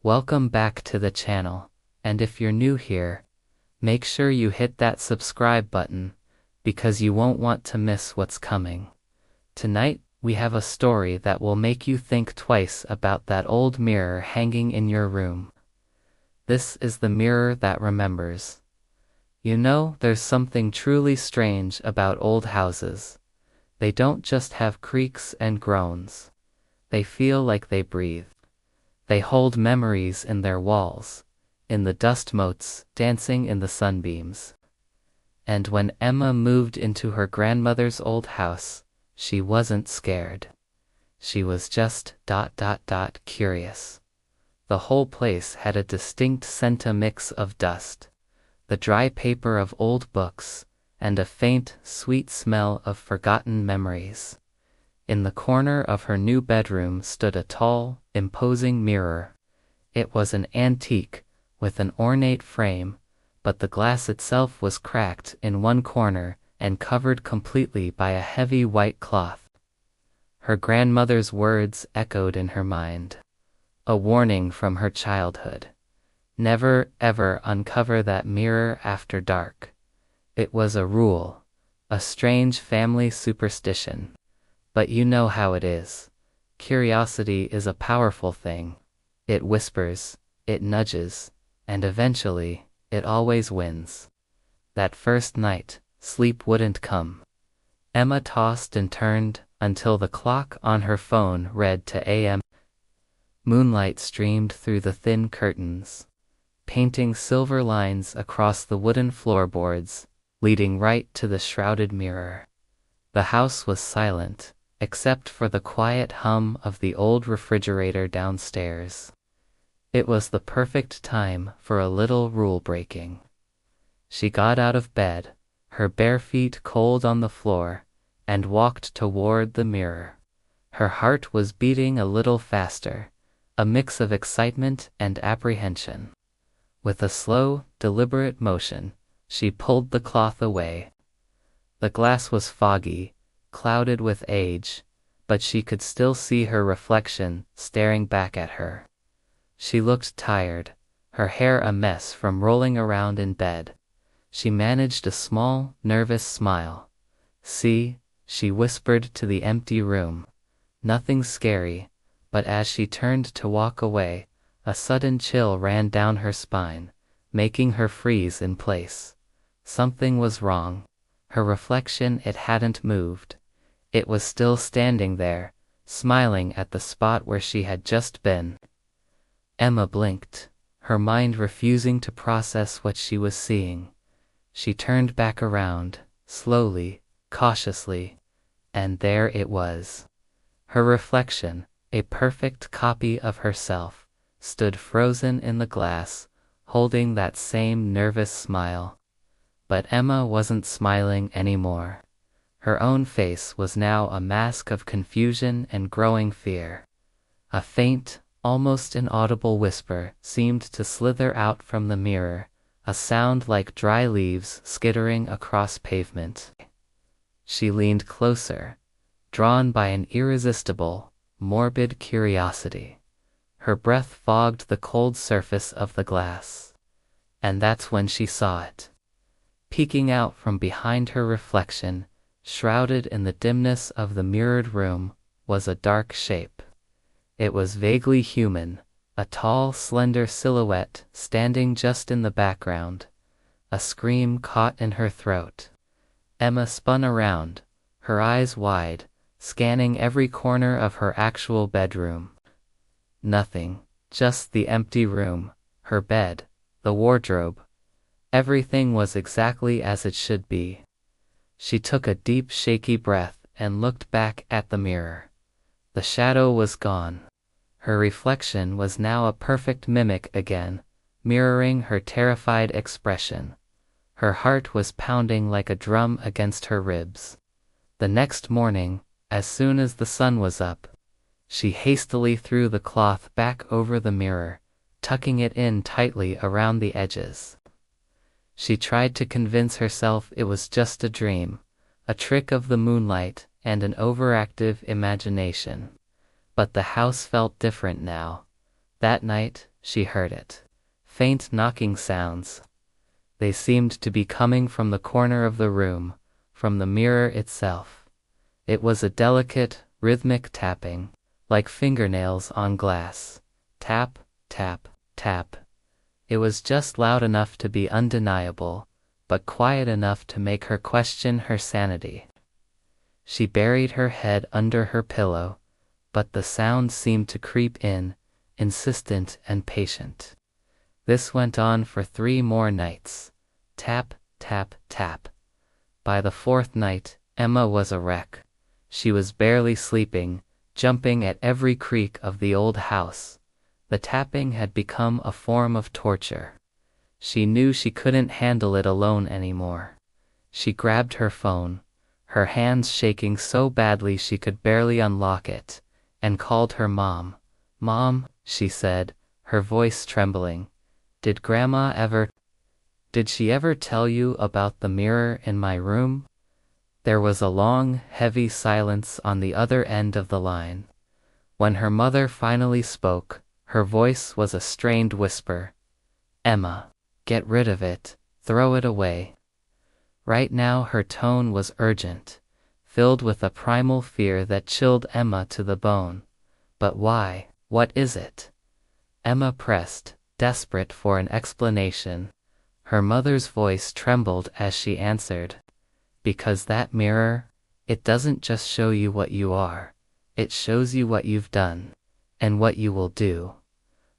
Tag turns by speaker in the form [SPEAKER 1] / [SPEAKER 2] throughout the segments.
[SPEAKER 1] Welcome back to the channel, and if you're new here, make sure you hit that subscribe button, because you won't want to miss what's coming. Tonight, we have a story that will make you think twice about that old mirror hanging in your room. This is the mirror that remembers. You know, there's something truly strange about old houses. They don't just have creaks and groans. They feel like they breathe. They hold memories in their walls, in the dust motes dancing in the sunbeams. And when Emma moved into her grandmother's old house, she wasn't scared. She was just curious. The whole place had a distinct scent, a mix of dust, the dry paper of old books, and a faint, sweet smell of forgotten memories. In the corner of her new bedroom stood a tall, imposing mirror. It was an antique, with an ornate frame, but the glass itself was cracked in one corner and covered completely by a heavy white cloth. Her grandmother's words echoed in her mind. A warning from her childhood. Never, ever uncover that mirror after dark. It was a rule, a strange family superstition. But you know how it is. Curiosity is a powerful thing. It whispers, it nudges, and eventually, it always wins. That first night, sleep wouldn't come. Emma tossed and turned until the clock on her phone read to a.m. Moonlight streamed through the thin curtains, painting silver lines across the wooden floorboards, leading right to the shrouded mirror. The house was silent, except for the quiet hum of the old refrigerator downstairs. It was the perfect time for a little rule breaking. She got out of bed, her bare feet cold on the floor, and walked toward the mirror. Her heart was beating a little faster, a mix of excitement and apprehension. With a slow, deliberate motion, she pulled the cloth away. The glass was foggy, clouded with age, but she could still see her reflection staring back at her. She looked tired, her hair a mess from rolling around in bed. She managed a small, nervous smile. "See," she whispered to the empty room. Nothing scary, but as she turned to walk away, a sudden chill ran down her spine, making her freeze in place. Something was wrong. Her reflection, it hadn't moved. It was still standing there, smiling at the spot where she had just been. Emma blinked, her mind refusing to process what she was seeing. She turned back around, slowly, cautiously, and there it was. Her reflection, a perfect copy of herself, stood frozen in the glass, holding that same nervous smile. But Emma wasn't smiling anymore. Her own face was now a mask of confusion and growing fear. A faint, almost inaudible whisper seemed to slither out from the mirror, a sound like dry leaves skittering across pavement. She leaned closer, drawn by an irresistible, morbid curiosity. Her breath fogged the cold surface of the glass. And that's when she saw it. Peeking out from behind her reflection, shrouded in the dimness of the mirrored room, was a dark shape. It was vaguely human, a tall, slender silhouette standing just in the background. A scream caught in her throat. Emma spun around, her eyes wide, scanning every corner of her actual bedroom. Nothing, just the empty room, her bed, the wardrobe. Everything was exactly as it should be. She took a deep, shaky breath and looked back at the mirror. The shadow was gone. Her reflection was now a perfect mimic again, mirroring her terrified expression. Her heart was pounding like a drum against her ribs. The next morning, as soon as the sun was up, she hastily threw the cloth back over the mirror, tucking it in tightly around the edges. She tried to convince herself it was just a dream, a trick of the moonlight and an overactive imagination. But the house felt different now. That night, she heard it. Faint knocking sounds. They seemed to be coming from the corner of the room, from the mirror itself. It was a delicate, rhythmic tapping, like fingernails on glass. Tap, tap, tap. It was just loud enough to be undeniable, but quiet enough to make her question her sanity. She buried her head under her pillow, but the sound seemed to creep in, insistent and patient. This went on for 3 more nights. Tap, tap, tap. By the 4th night, Emma was a wreck. She was barely sleeping, jumping at every creak of the old house. The tapping had become a form of torture. She knew she couldn't handle it alone anymore. She grabbed her phone, her hands shaking so badly she could barely unlock it, and called her mom. "Mom," she said, her voice trembling. "Did she ever tell you about the mirror in my room?" There was a long, heavy silence on the other end of the line. When her mother finally spoke, her voice was a strained whisper. "Emma, get rid of it, throw it away." Right now her tone was urgent, filled with a primal fear that chilled Emma to the bone. "But why? What is it?" Emma pressed, desperate for an explanation. Her mother's voice trembled as she answered. "Because that mirror, it doesn't just show you what you are, it shows you what you've done, and what you will do."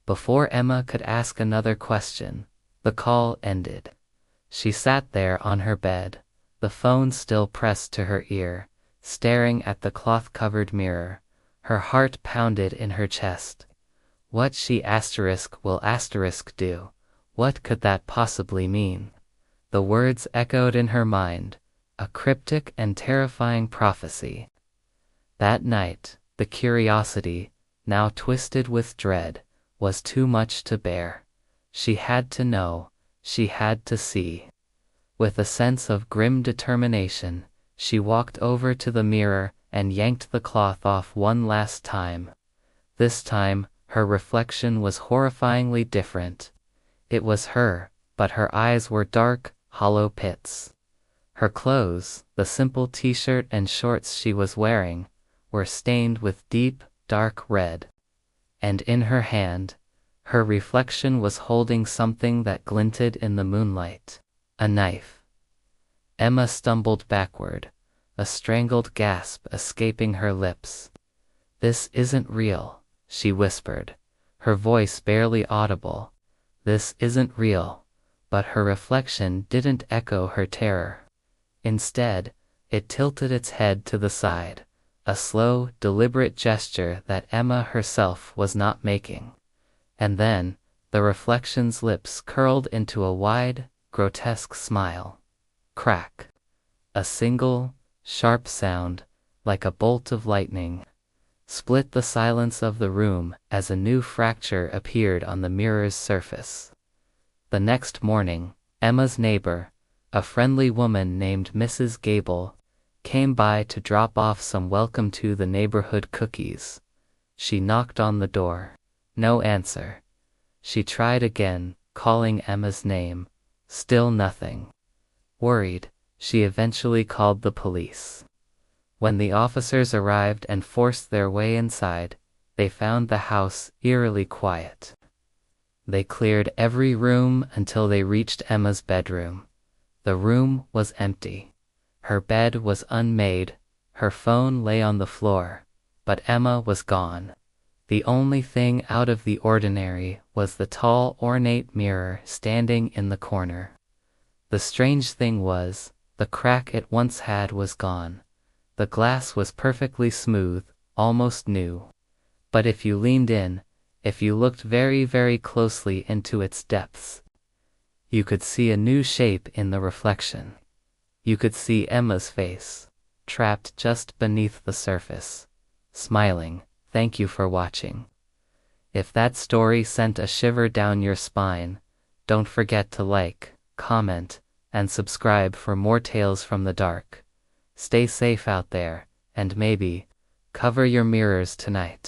[SPEAKER 1] Before Emma could ask another question, the call ended. She sat there on her bed, the phone still pressed to her ear, staring at the cloth-covered mirror. Her heart pounded in her chest. What will do? What could that possibly mean? The words echoed in her mind, a cryptic and terrifying prophecy. That night, the curiosity, now twisted with dread, was too much to bear. She had to know, she had to see. With a sense of grim determination, she walked over to the mirror and yanked the cloth off one last time. This time, her reflection was horrifyingly different. It was her, but her eyes were dark, hollow pits. Her clothes, the simple t-shirt and shorts she was wearing, were stained with deep, dark red. And in her hand, her reflection was holding something that glinted in the moonlight. A knife. Emma stumbled backward, a strangled gasp escaping her lips. "This isn't real," she whispered, her voice barely audible. "This isn't real." But her reflection didn't echo her terror. Instead, it tilted its head to the side, a slow, deliberate gesture that Emma herself was not making. And then, the reflection's lips curled into a wide, grotesque smile. Crack. A single, sharp sound, like a bolt of lightning, split the silence of the room as a new fracture appeared on the mirror's surface. The next morning, Emma's neighbor, a friendly woman named Mrs. Gable, came by to drop off some welcome to the neighborhood cookies. She knocked on the door. No answer. She tried again, calling Emma's name. Still nothing. Worried, she eventually called the police. When the officers arrived and forced their way inside, they found the house eerily quiet. They cleared every room until they reached Emma's bedroom. The room was empty. Her bed was unmade, her phone lay on the floor, but Emma was gone. The only thing out of the ordinary was the tall, ornate mirror standing in the corner. The strange thing was, the crack it once had was gone. The glass was perfectly smooth, almost new. But if you leaned in, if you looked very, very closely into its depths, you could see a new shape in the reflection. You could see Emma's face, trapped just beneath the surface, smiling. Thank you for watching. If that story sent a shiver down your spine, don't forget to like, comment, and subscribe for more tales from the dark. Stay safe out there, and maybe, cover your mirrors tonight.